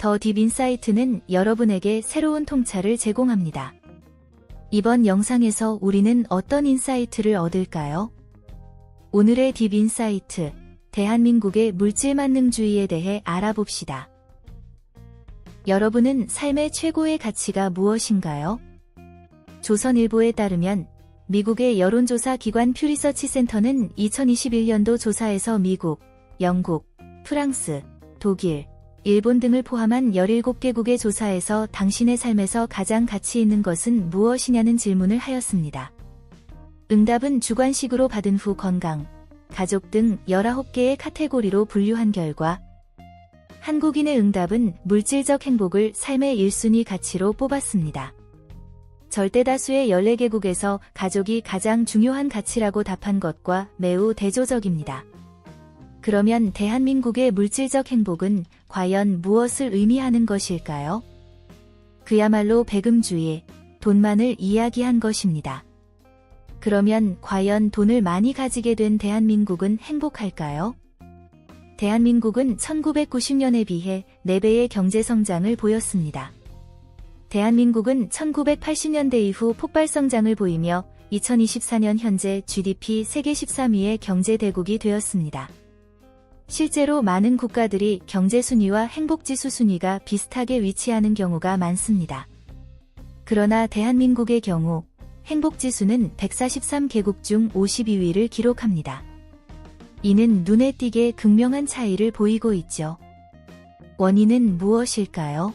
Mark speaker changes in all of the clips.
Speaker 1: 더 딥 인사이트는 여러분에게 새로운 통찰을 제공합니다. 이번 영상에서 우리는 어떤 인사이트를 얻을까요? 오늘의 딥 인사이트, 대한민국의 물질 만능주의에 대해 알아봅시다. 여러분은 삶의 최고의 가치가 무엇인가요? 조선일보에 따르면 미국의 여론조사 기관 퓨리서치 센터는 2021년도 조사에서 미국, 영국, 프랑스, 독일, 일본 등을 포함한 17개국의 조사에서 당신의 삶에서 가장 가치 있는 것은 무엇이냐는 질문을 하였습니다. 응답은 주관식으로 받은 후 건강, 가족 등 19개의 카테고리로 분류한 결과 한국인의 응답은 물질적 행복을 삶의 1순위 가치로 뽑았습니다. 절대다수의 14개국에서 가족이 가장 중요한 가치라고 답한 것과 매우 대조적입니다. 그러면 대한민국의 물질적 행복은 과연 무엇을 의미하는 것일까요? 그야말로 배금주의, 돈만을 이야기한 것입니다. 그러면 과연 돈을 많이 가지게 된 대한민국은 행복할까요? 대한민국은 1990년에 비해 4배의 경제성장을 보였습니다. 대한민국은 1980년대 이후 폭발성장을 보이며 2024년 현재 GDP 세계 13위의 경제대국이 되었습니다. 실제로 많은 국가들이 경제순위와 행복지수 순위가 비슷하게 위치하는 경우가 많습니다. 그러나 대한민국의 경우 행복지수는 143개국 중 52위를 기록합니다. 이는 눈에 띄게 극명한 차이를 보이고 있죠. 원인은 무엇일까요?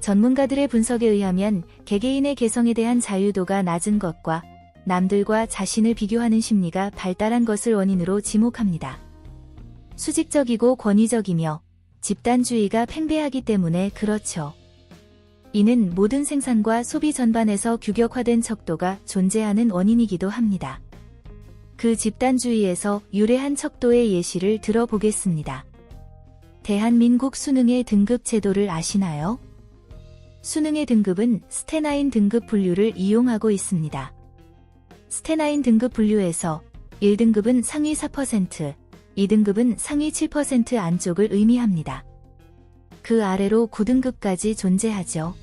Speaker 1: 전문가들의 분석에 의하면 개개인의 개성에 대한 자유도가 낮은 것과 남들과 자신을 비교하는 심리가 발달한 것을 원인으로 지목합니다. 수직적이고 권위적이며 집단주의가 팽배하기 때문에 그렇죠. 이는 모든 생산과 소비 전반에서 규격화된 척도가 존재하는 원인이기도 합니다. 그 집단주의에서 유래한 척도의 예시를 들어보겠습니다. 대한민국 수능의 등급 제도를 아시나요? 수능의 등급은 스테나인 등급 분류를 이용하고 있습니다. 스테나인 등급 분류에서 1등급은 상위 4%, 2등급은 상위 7% 안쪽을 의미합니다. 그 아래로 9등급까지 존재하죠.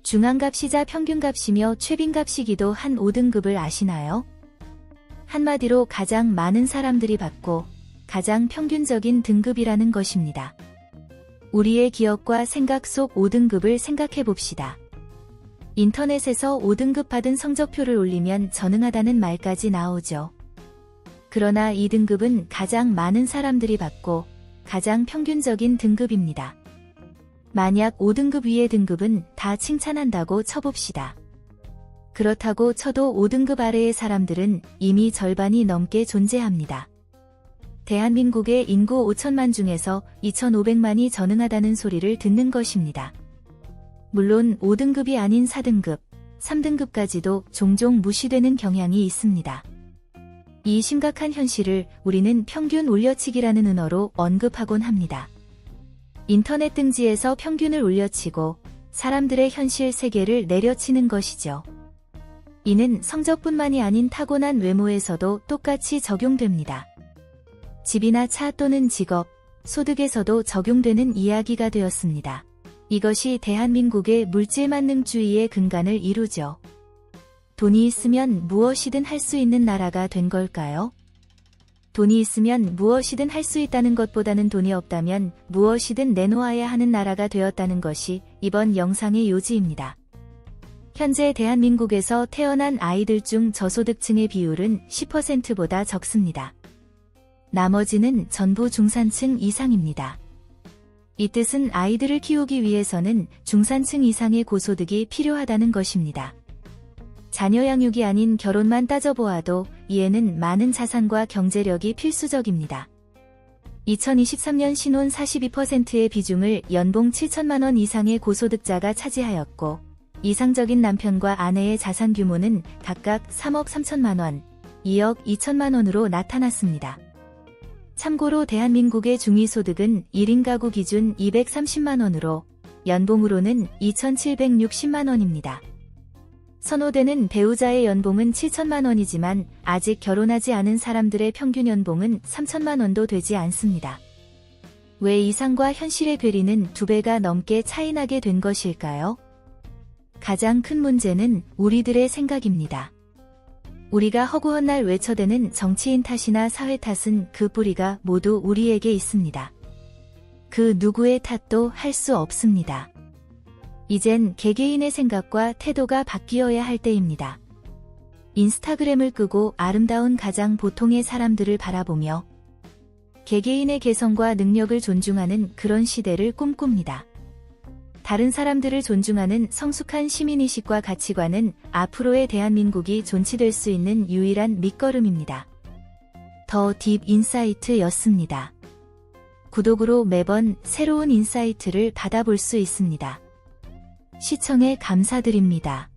Speaker 1: 중앙값이자 평균값이며 최빈값이기도 한 5등급을 아시나요? 한마디로 가장 많은 사람들이 받고 가장 평균적인 등급이라는 것입니다. 우리의 기억과 생각 속 5등급을 생각해봅시다. 인터넷에서 5등급 받은 성적표를 올리면 전응하다는 말까지 나오죠. 그러나 2등급은 가장 많은 사람들이 받고 가장 평균적인 등급입니다. 만약 5등급 위의 등급은 다 칭찬한다고 쳐봅시다. 그렇다고 쳐도 5등급 아래의 사람들은 이미 절반이 넘게 존재합니다. 대한민국의 인구 5천만 중에서 2,500만이 전응하다는 소리를 듣는 것입니다. 물론 5등급이 아닌 4등급, 3등급까지도 종종 무시되는 경향이 있습니다. 이 심각한 현실을 우리는 평균 올려치기라는 은어로 언급하곤 합니다. 인터넷 등지에서 평균을 올려치고 사람들의 현실 세계를 내려치는 것이죠. 이는 성적뿐만이 아닌 타고난 외모에서도 똑같이 적용됩니다. 집이나 차 또는 직업, 소득에서도 적용되는 이야기가 되었습니다. 이것이 대한민국의 물질만능주의의 근간을 이루죠. 돈이 있으면 무엇이든 할 수 있는 나라가 된 걸까요? 돈이 있으면 무엇이든 할 수 있다는 것보다는 돈이 없다면 무엇이든 내놓아야 하는 나라가 되었다는 것이 이번 영상의 요지입니다. 현재 대한민국에서 태어난 아이들 중 저소득층의 비율은 10%보다 적습니다. 나머지는 전부 중산층 이상입니다. 이 뜻은 아이들을 키우기 위해서는 중산층 이상의 고소득이 필요하다는 것입니다. 자녀 양육이 아닌 결혼만 따져보아도 이에는 많은 자산과 경제력이 필수적입니다. 2023년 신혼 42%의 비중을 연봉 7천만 원 이상의 고소득자가 차지하였고 이상적인 남편과 아내의 자산 규모는 각각 3억 3천만 원, 2억 2천만 원으로 나타났습니다. 참고로 대한민국의 중위소득은 1인 가구 기준 230만 원으로 연봉으로는 2,760만 원입니다. 선호되는 배우자의 연봉은 7천만 원이지만 아직 결혼하지 않은 사람들의 평균 연봉은 3천만 원도 되지 않습니다. 왜 이상과 현실의 괴리는 2배가 넘게 차이나게 된 것일까요? 가장 큰 문제는 우리들의 생각입니다. 우리가 허구헌날 외쳐대는 정치인 탓이나 사회 탓은 그 뿌리가 모두 우리에게 있습니다. 그 누구의 탓도 할 수 없습니다. 이젠 개개인의 생각과 태도가 바뀌어야 할 때입니다. 인스타그램을 끄고 아름다운 가장 보통의 사람들을 바라보며 개개인의 개성과 능력을 존중하는 그런 시대를 꿈꿉니다. 다른 사람들을 존중하는 성숙한 시민의식과 가치관은 앞으로의 대한민국이 존치될 수 있는 유일한 밑거름입니다. 더 딥 인사이트였습니다. 구독으로 매번 새로운 인사이트를 받아볼 수 있습니다. 시청에 감사드립니다.